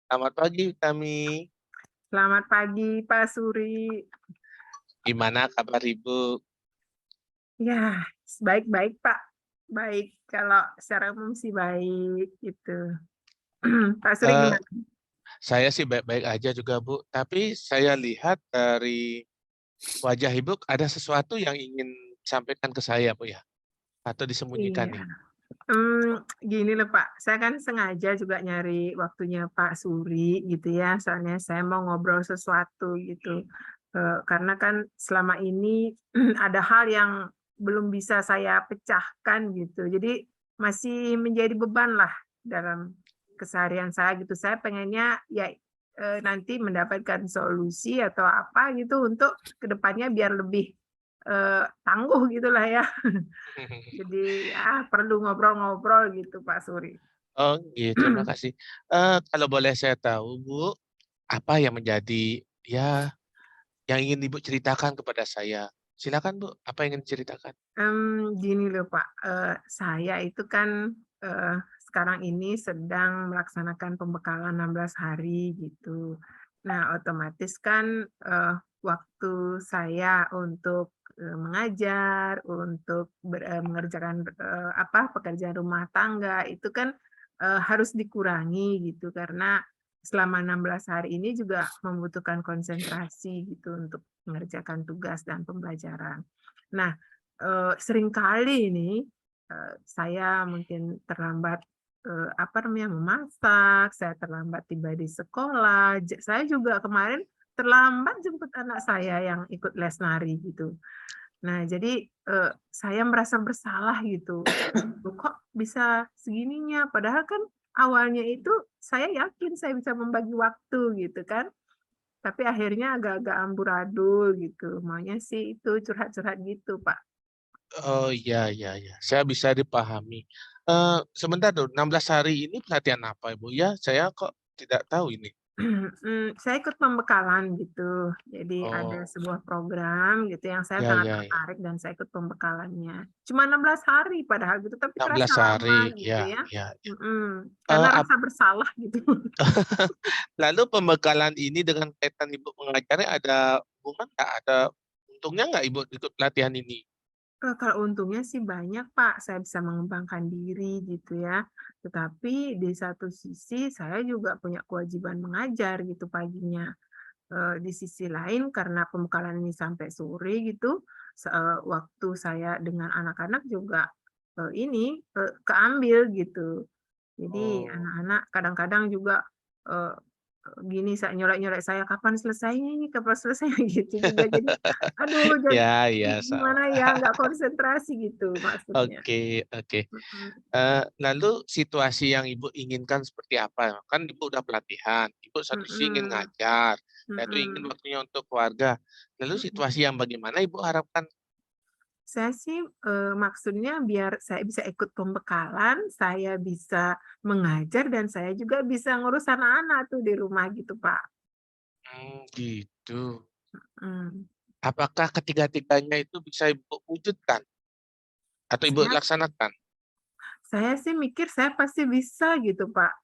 Selamat pagi kami. Selamat pagi, Pak Suri. Gimana kabar Ibu? Ya, baik-baik, Pak. Baik, kalau secara umum sih baik, gitu. Pak Suri Eee, gimana? saya sih baik-baik aja juga, Bu. Tapi saya lihat dari wajah Ibu ada sesuatu yang ingin sampaikan ke saya, Bu, ya? Atau disembunyikan Iya, nih? gini loh, Pak, saya kan sengaja juga nyari waktunya Pak Suri, gitu ya, soalnya saya mau ngobrol sesuatu, gitu. Karena kan selama ini ada hal yang belum bisa saya pecahkan, gitu. Jadi masih menjadi beban lah dalam keseharian saya, gitu. Saya pengennya ya, nanti mendapatkan solusi atau apa gitu untuk kedepannya biar lebih, tangguh gitulah ya. Jadi, ya perlu ngobrol-ngobrol gitu, Pak Suri. Oh, gitu, makasih. Kalau boleh saya tahu, Bu, apa yang menjadi, ya, yang ingin Ibu ceritakan kepada saya? Silakan, Bu, apa yang ingin diceritakan? Gini loh, Pak, saya itu kan, sekarang ini sedang melaksanakan pembekalan 16 hari gitu. Nah, otomatis kan, waktu saya untuk, mengajar, untuk mengerjakan, pekerjaan rumah tangga itu kan, harus dikurangi gitu karena selama 16 hari ini juga membutuhkan konsentrasi gitu untuk mengerjakan tugas dan pembelajaran. Nah, seringkali nih, saya mungkin terlambat, memasak, saya terlambat tiba di sekolah, saya juga kemarin terlambat jemput anak saya yang ikut les nari gitu. Nah jadi, saya merasa bersalah gitu, "Loh kok bisa segininya?" Padahal kan awalnya itu saya yakin saya bisa membagi waktu gitu kan, tapi akhirnya agak-agak amburadul gitu, maunya sih itu curhat-curhat gitu, Pak. Oh, iya iya iya, saya bisa dipahami. Sebentar dulu, 16 hari ini pelatihan apa, Ibu? Ya, saya kok tidak tahu ini. Saya ikut pembekalan gitu. Jadi ada Oh, sebuah program gitu yang saya ya sangat ya ya. tertarik dan saya ikut pembekalannya. Cuma 16 hari padahal gitu, tapi terasa 16 hari, lama gitu ya ya. ya ya. Karena Ap rasa bersalah gitu. lalu pembekalan ini dengan kaitan Ibu mengajarnya ada hubungan nggak? Ada untungnya nggak Ibu ikut pelatihan ini? Kalau untungnya sih banyak, Pak, saya bisa mengembangkan diri gitu ya. Tetapi di satu sisi saya juga punya kewajiban mengajar gitu paginya. Di sisi lain karena pembekalan ini sampai sore gitu, waktu saya dengan anak-anak juga, keambil gitu. Jadi Oh, anak-anak kadang-kadang juga, eee gini nyolek-nyolek saya, "Kapan selesainya ini? Kapan selesainya?" Gitu juga. Jadi, aduh ya ya, gimana sama. ya, nggak konsentrasi gitu maksudnya. Oke oke. Mhm, Lalu situasi yang Ibu inginkan seperti apa? Kan Ibu udah pelatihan, Ibu satu sisi ingin mhm, ngajar, satu ingin mhm, waktunya untuk keluarga. Lalu mhm. situasi yang bagaimana Ibu harapkan? Saya sih, maksudnya biar saya bisa ikut pembekalan, saya bisa mengajar, dan saya juga bisa ngurus anak-anak tuh di rumah gitu, Pak. Gitu. Mhm. Apakah ketiga-tiganya itu bisa Ibu wujudkan atau Ibu Saya laksanakan? saya sih mikir saya pasti bisa gitu, Pak.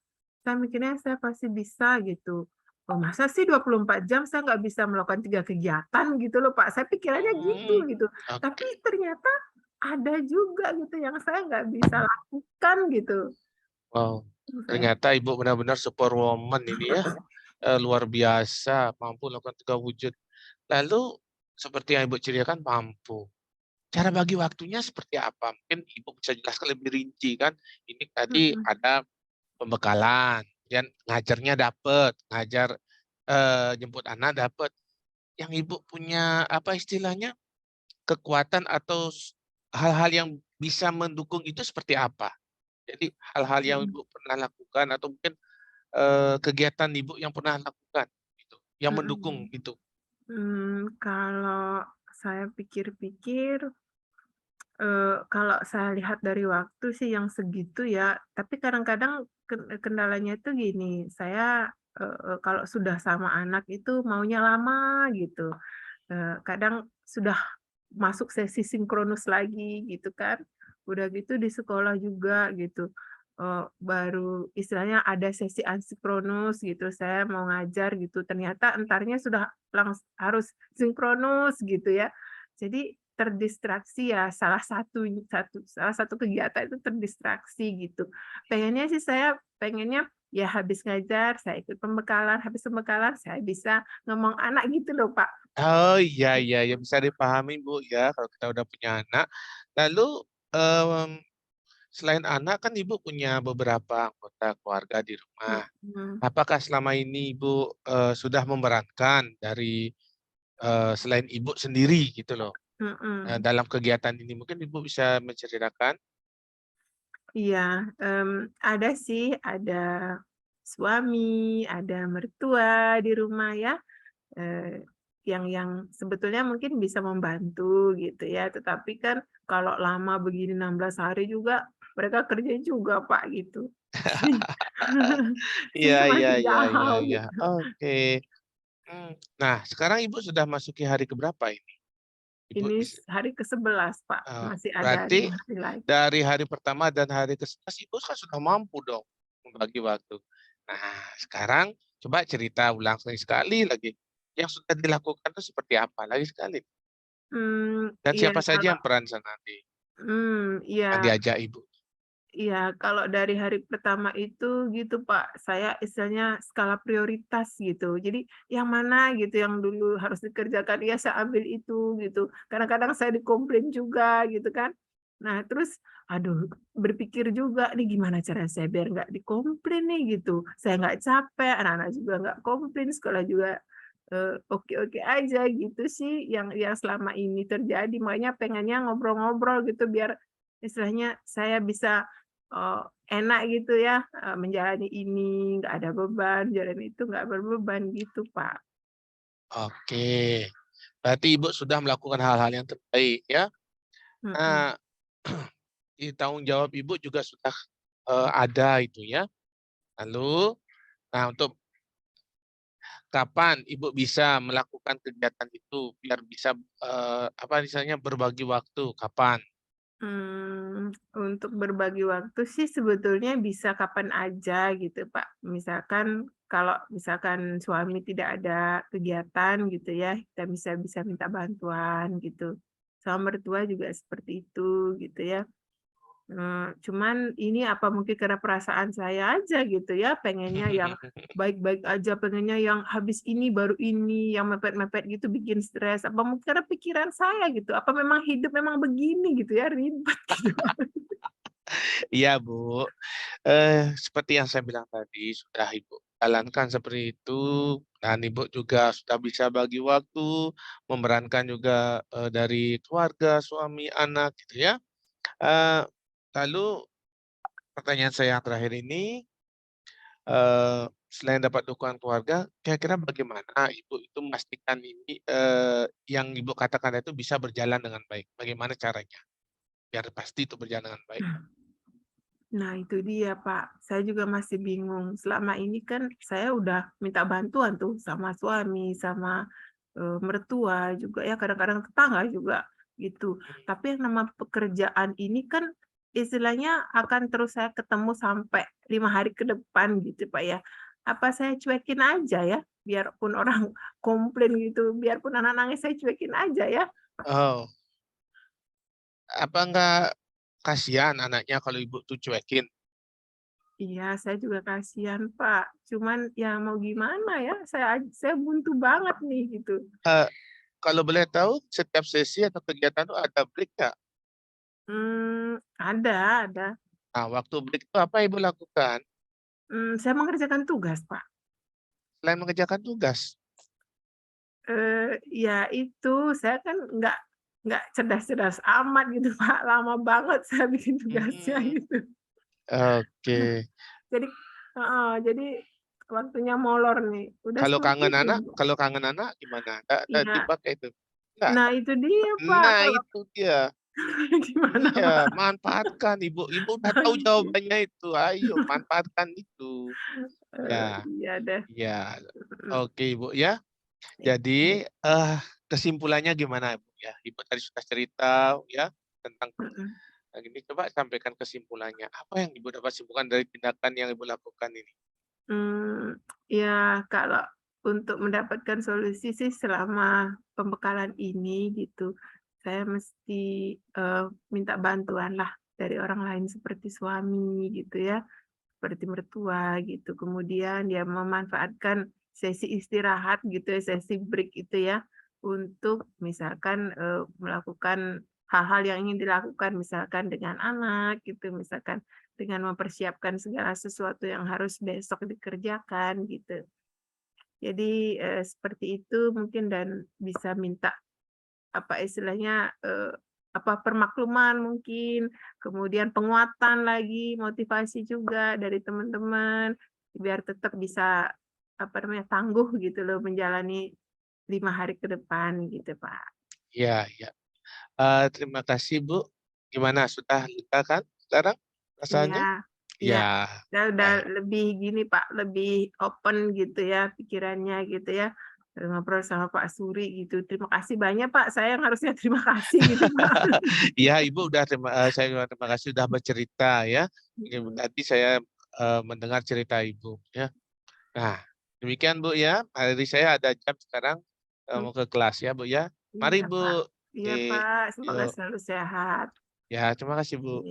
Saya mikirnya saya pasti bisa gitu. Oh, masa sih 24 jam saya nggak bisa melakukan 3 kegiatan gitu loh, Pak. Saya pikirannya gitu Mmm, gitu. Tapi oke. ternyata ada juga gitu yang saya nggak bisa lakukan gitu. Wow, Saya ternyata Ibu benar-benar superwoman ini ya, luar biasa, mampu melakukan 3 wujud. Lalu seperti yang Ibu ceritakan mampu. Cara bagi waktunya seperti apa? Mungkin Ibu bisa jelaskan lebih rinci kan, ini tadi mhm. ada pembekalan, kemudian ngajarnya dapet, ngajar, jemput anak dapet. Yang Ibu punya, apa istilahnya, kekuatan atau hal-hal yang bisa mendukung itu seperti apa? Jadi hal-hal yang Mhm, Ibu pernah lakukan atau mungkin, kegiatan Ibu yang pernah lakukan gitu, yang mendukung mhm. itu? Kalau saya pikir-pikir, kalau saya lihat dari waktu sih yang segitu ya, tapi kadang-kadang kendalanya itu gini, saya, kalau sudah sama anak itu maunya lama gitu, kadang sudah masuk sesi sinkronus lagi gitu kan, udah gitu di sekolah juga gitu. baru istilahnya ada sesi asinkronus gitu, saya mau ngajar gitu, ternyata entarnya sudah harus sinkronus gitu ya. Jadi terdistraksi ya, salah satu kegiatan itu terdistraksi gitu. Pengennya sih saya pengennya ya habis ngajar, saya ikut pembekalan, habis pembekalan saya bisa ngomong anak gitu loh, Pak. Oh, iya iya ya, bisa dipahami, Bu, ya, kalau kita udah punya anak. Lalu, mmm, selain anak kan Ibu punya beberapa anggota keluarga di rumah. Mhm, Apakah selama ini Ibu, sudah memerankan dari, selain Ibu sendiri gitu loh, mhm. dalam kegiatan ini? Mungkin Ibu bisa menceritakan? Iya, ada sih, ada suami, ada mertua di rumah ya, yang sebetulnya mungkin bisa membantu gitu ya, tetapi kan kalau lama begini 16 hari juga mereka kerja juga, Pak, gitu. Jadi Iya jadi iya masih iya iya jauh iya. gitu. Oke. Mmm. Nah, sekarang Ibu sudah masuki hari ke berapa ini? Ibu Ini bis hari ke-11, Pak, masih ada berarti 5 hari lagi. dari hari pertama dan hari ke-11 Ibu kan sudah mampu dong membagi waktu. Nah, sekarang coba cerita ulang sekali lagi, yang sudah dilakukan itu seperti apa? Lagi sekali. Dan Iya siapa saja kalau yang perasan nanti iya. yang diajak Ibu? Iya, kalau dari hari pertama itu gitu, Pak, saya istilahnya skala prioritas gitu. Jadi yang mana gitu yang dulu harus dikerjakan, ya saya ambil itu gitu. Kadang-kadang saya dikomplain juga gitu kan. Nah terus, aduh berpikir juga, "Nih gimana cara saya biar nggak dikomplain nih?" Gitu. Saya nggak capek, anak-anak juga nggak komplain, sekolah juga, oke-oke aja gitu sih yang selama ini terjadi. Makanya pengennya ngobrol-ngobrol gitu biar istilahnya saya bisa Oh, enak gitu ya, menjalani ini, nggak ada beban, jalan itu nggak berbeban gitu, Pak. Oke, berarti Ibu sudah melakukan hal-hal yang terbaik ya. Mhm. Nah, di tanggung jawab Ibu juga sudah, ada itu ya. Lalu, nah untuk kapan Ibu bisa melakukan kegiatan itu biar bisa, apa misalnya berbagi waktu, kapan? Untuk berbagi waktu sih sebetulnya bisa kapan aja gitu, Pak. Misalkan kalau misalkan suami tidak ada kegiatan gitu ya, kita bisa bisa minta bantuan gitu. Sama mertua juga seperti itu gitu ya. Cuman ini apa mungkin karena perasaan saya aja gitu ya, pengennya yang baik-baik aja, pengennya yang habis ini baru ini, yang mepet-mepet gitu bikin stres, apa mungkin karena pikiran saya gitu, apa memang hidup memang begini gitu ya, ribet gitu. Iya, Bu, seperti yang saya bilang tadi, sudah Ibu jalankan seperti itu, dan Ibu juga sudah bisa bagi waktu, memerankan juga, dari keluarga, suami, anak, gitu ya. Eee, Lalu pertanyaan saya yang terakhir ini, selain dapat dukungan keluarga, kira-kira bagaimana Ibu itu memastikan ini, yang Ibu katakan itu bisa berjalan dengan baik? Bagaimana caranya? Biar pasti itu berjalan dengan baik. Nah itu dia Pak, saya juga masih bingung. Selama ini kan saya udah minta bantuan tuh sama suami, sama, mertua juga ya, kadang-kadang tetangga juga, gitu. Tapi yang nama pekerjaan ini kan istilahnya akan terus saya ketemu sampai 5 hari ke depan gitu Pak ya. Apa saya cuekin aja ya? Biarpun orang komplain gitu, biarpun anak nangis saya cuekin aja ya? Oh, apa enggak kasihan anaknya kalau Ibu tuh cuekin? Iya, saya juga kasihan, Pak. Cuman ya mau gimana ya, saya buntu banget nih gitu. Eee, Kalau boleh tahu setiap sesi atau kegiatan itu ada break nggak? Ada. Nah, waktu break itu apa Ibu lakukan? Saya mengerjakan tugas, Pak. Selain mengerjakan tugas? Ya itu, saya kan nggak cerdas-cerdas amat gitu, Pak. Lama banget saya bikin tugasnya Mmm, gitu. oke. Jadi heeh, jadi waktunya molor nih, udah seperti itu. Kalau kangen anak gimana? Nggak Iya, dipakai itu? Nggak? nah itu dia, Pak, Nah kalau itu dia. gimana, Iya, Pak? manfaatkan Ibu udah tahu Oke. jawabannya itu, ayo manfaatkan itu. Ya Iya deh, ya, mhm, oke Ibu ya. iya, Jadi, kesimpulannya gimana Ibu ya? Ibu tadi sudah cerita ya tentang mhm. Nah, ini coba sampaikan kesimpulannya. Apa yang Ibu dapat simpulkan dari tindakan yang Ibu lakukan ini? Ya kalau untuk mendapatkan solusi sih selama pembekalan ini gitu, saya mesti, minta bantuan lah dari orang lain seperti suami gitu ya, seperti mertua gitu. Kemudian dia memanfaatkan sesi istirahat gitu ya, sesi break itu ya, untuk misalkan, melakukan hal-hal yang ingin dilakukan, misalkan dengan anak gitu, misalkan dengan mempersiapkan segala sesuatu yang harus besok dikerjakan gitu. Jadi, seperti itu mungkin dan bisa minta, apa istilahnya, permakluman mungkin, kemudian penguatan lagi, motivasi juga dari teman-teman, biar tetap bisa, tangguh gitu loh menjalani 5 hari ke depan gitu, Pak. Iya, iya. Terima kasih, Bu. Gimana, sudah lega kan sekarang Iya, rasanya? iya. Ya, Udah baik. lebih gini, Pak, lebih open gitu ya pikirannya gitu ya, ngobrol sama Pak Suri gitu. Terima kasih banyak, Pak, saya yang harusnya terima kasih gitu, Pak. Iya, Ibu udah saya juga terima kasih sudah bercerita ya. Mhm, Tadi saya, mendengar cerita Ibu ya. Nah, demikian Bu ya, hari saya ada jam sekarang, mmm, mau ke kelas ya Bu ya. iya, Mari Pak. Bu. Iya, Oke, Pak, semoga yuk. selalu sehat. Ya, terima kasih Bu. Iya.